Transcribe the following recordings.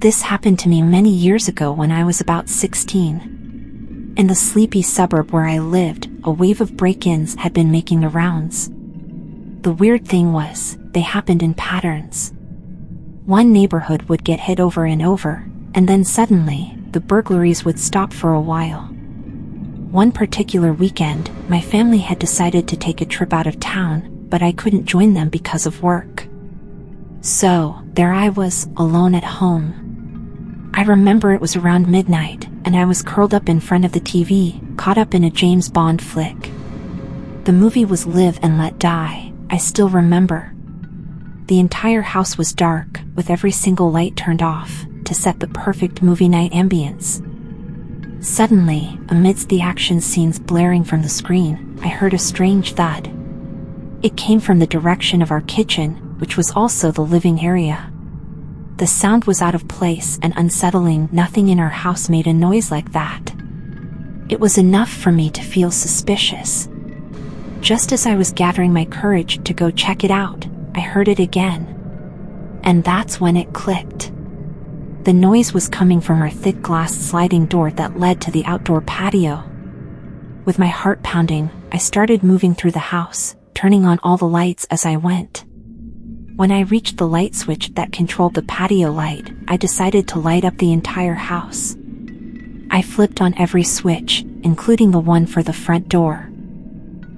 This happened to me many years ago when I was about 16. In the sleepy suburb where I lived, a wave of break-ins had been making the rounds. The weird thing was, they happened in patterns. One neighborhood would get hit over and over, and then suddenly, the burglaries would stop for a while. One particular weekend, my family had decided to take a trip out of town, but I couldn't join them because of work. So, there I was, alone at home. I remember it was around midnight, and I was curled up in front of the TV, caught up in a James Bond flick. The movie was Live and Let Die, I still remember. The entire house was dark, with every single light turned off, to set the perfect movie night ambience. Suddenly, amidst the action scenes blaring from the screen, I heard a strange thud. It came from the direction of our kitchen, which was also the living area. The sound was out of place and unsettling. Nothing in our house made a noise like that. It was enough for me to feel suspicious. Just as I was gathering my courage to go check it out, I heard it again. And that's when it clicked. The noise was coming from our thick glass sliding door that led to the outdoor patio. With my heart pounding, I started moving through the house, turning on all the lights as I went. When I reached the light switch that controlled the patio light, I decided to light up the entire house. I flipped on every switch, including the one for the front door.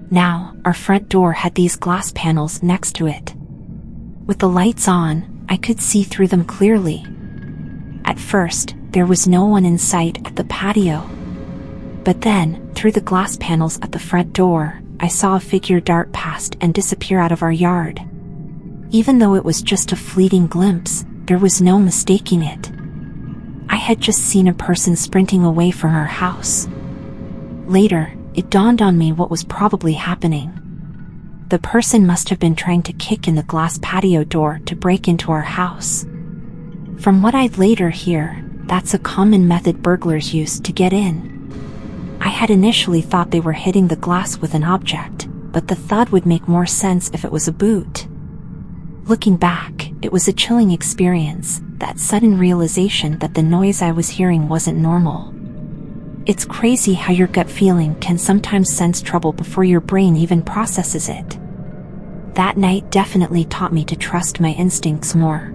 Now, our front door had these glass panels next to it. With the lights on, I could see through them clearly. At first, there was no one in sight at the patio. But then, through the glass panels at the front door, I saw a figure dart past and disappear out of our yard. Even though it was just a fleeting glimpse, there was no mistaking it. I had just seen a person sprinting away from our house. Later, it dawned on me what was probably happening. The person must have been trying to kick in the glass patio door to break into our house. From what I'd later hear, that's a common method burglars use to get in. I had initially thought they were hitting the glass with an object, but the thud would make more sense if it was a boot. Looking back, it was a chilling experience, that sudden realization that the noise I was hearing wasn't normal. It's crazy how your gut feeling can sometimes sense trouble before your brain even processes it. That night definitely taught me to trust my instincts more.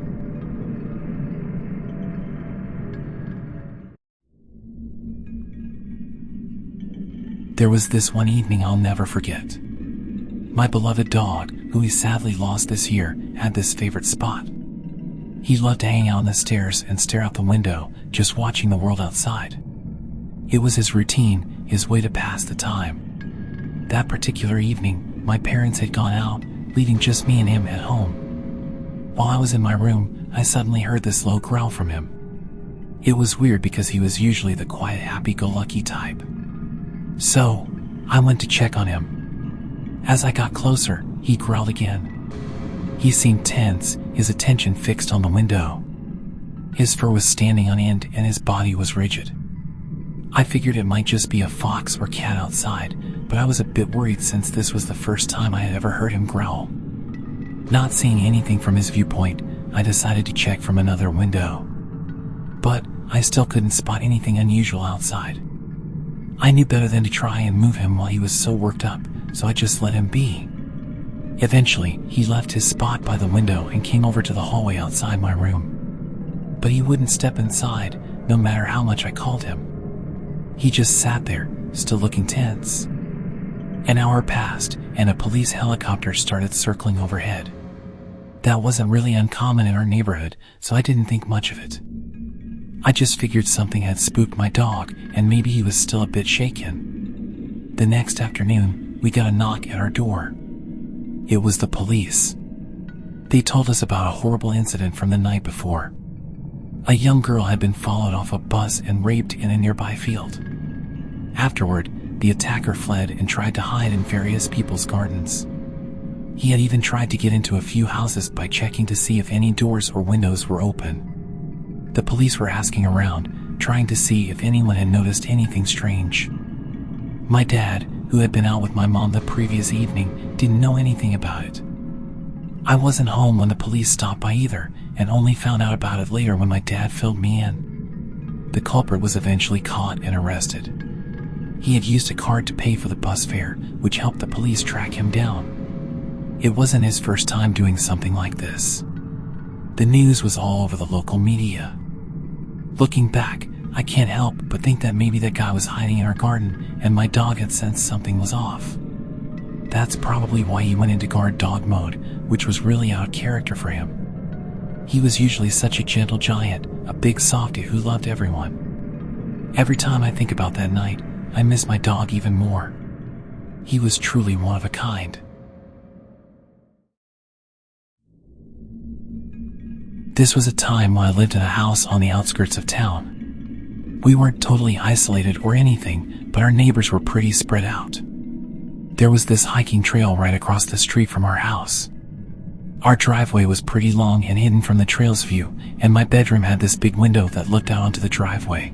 There was this one evening I'll never forget. My beloved dog, who we sadly lost this year, had this favorite spot. He loved to hang out on the stairs and stare out the window, just watching the world outside. It was his routine, his way to pass the time. That particular evening, my parents had gone out, leaving just me and him at home. While I was in my room, I suddenly heard this low growl from him. It was weird because he was usually the quiet, happy-go-lucky type. So, I went to check on him. As I got closer, he growled again. He seemed tense, his attention fixed on the window. His fur was standing on end and his body was rigid. I figured it might just be a fox or cat outside, but I was a bit worried since this was the first time I had ever heard him growl. Not seeing anything from his viewpoint, I decided to check from another window. But I still couldn't spot anything unusual outside. I knew better than to try and move him while he was so worked up, so I just let him be. Eventually, he left his spot by the window and came over to the hallway outside my room. But he wouldn't step inside, no matter how much I called him. He just sat there, still looking tense. An hour passed, and a police helicopter started circling overhead. That wasn't really uncommon in our neighborhood, so I didn't think much of it. I just figured something had spooked my dog, and maybe he was still a bit shaken. The next afternoon, we got a knock at our door. It was the police. They told us about a horrible incident from the night before. A young girl had been followed off a bus and raped in a nearby field. Afterward, the attacker fled and tried to hide in various people's gardens. He had even tried to get into a few houses by checking to see if any doors or windows were open. The police were asking around, trying to see if anyone had noticed anything strange. My dad, who had been out with my mom the previous evening, didn't know anything about it. I wasn't home when the police stopped by either, and only found out about it later when my dad filled me in. The culprit was eventually caught and arrested. He had used a card to pay for the bus fare, which helped the police track him down. It wasn't his first time doing something like this. The news was all over the local media. Looking back, I can't help but think that maybe that guy was hiding in our garden and my dog had sensed something was off. That's probably why he went into guard dog mode, which was really out of character for him. He was usually such a gentle giant, a big softie who loved everyone. Every time I think about that night, I miss my dog even more. He was truly one of a kind. This was a time when I lived in a house on the outskirts of town. We weren't totally isolated or anything, but our neighbors were pretty spread out. There was this hiking trail right across the street from our house. Our driveway was pretty long and hidden from the trail's view, and my bedroom had this big window that looked out onto the driveway.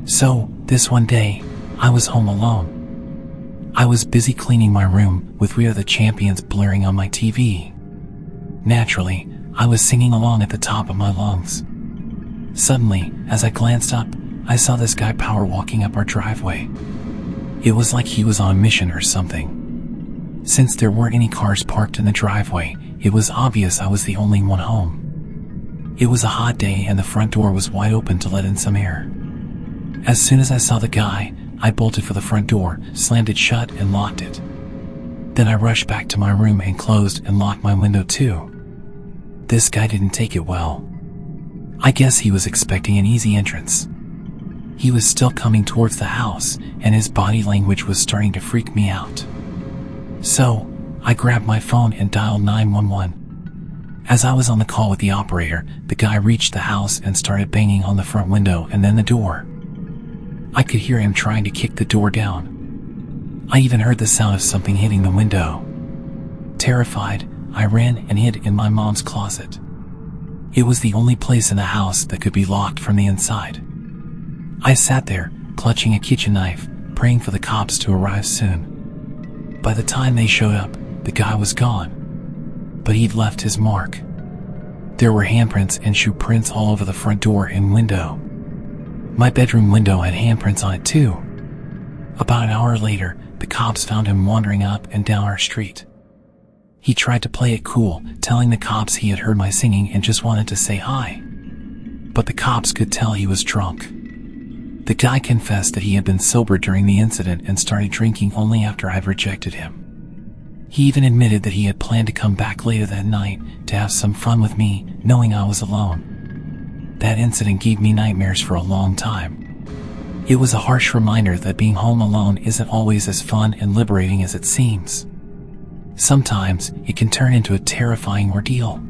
So, this one day, I was home alone. I was busy cleaning my room with We Are the Champions blaring on my TV. Naturally, I was singing along at the top of my lungs. Suddenly, as I glanced up, I saw this guy power walking up our driveway. It was like he was on a mission or something. Since there weren't any cars parked in the driveway, it was obvious I was the only one home. It was a hot day and the front door was wide open to let in some air. As soon as I saw the guy, I bolted for the front door, slammed it shut and locked it. Then I rushed back to my room and closed and locked my window too. This guy didn't take it well. I guess he was expecting an easy entrance. He was still coming towards the house, and his body language was starting to freak me out. So, I grabbed my phone and dialed 911. As I was on the call with the operator, the guy reached the house and started banging on the front window and then the door. I could hear him trying to kick the door down. I even heard the sound of something hitting the window. Terrified, I ran and hid in my mom's closet. It was the only place in the house that could be locked from the inside. I sat there, clutching a kitchen knife, praying for the cops to arrive soon. By the time they showed up, the guy was gone. But he'd left his mark. There were handprints and shoe prints all over the front door and window. My bedroom window had handprints on it too. About an hour later, the cops found him wandering up and down our street. He tried to play it cool, telling the cops he had heard my singing and just wanted to say hi. But the cops could tell he was drunk. The guy confessed that he had been sober during the incident and started drinking only after I'd rejected him. He even admitted that he had planned to come back later that night to have some fun with me, knowing I was alone. That incident gave me nightmares for a long time. It was a harsh reminder that being home alone isn't always as fun and liberating as it seems. Sometimes, it can turn into a terrifying ordeal.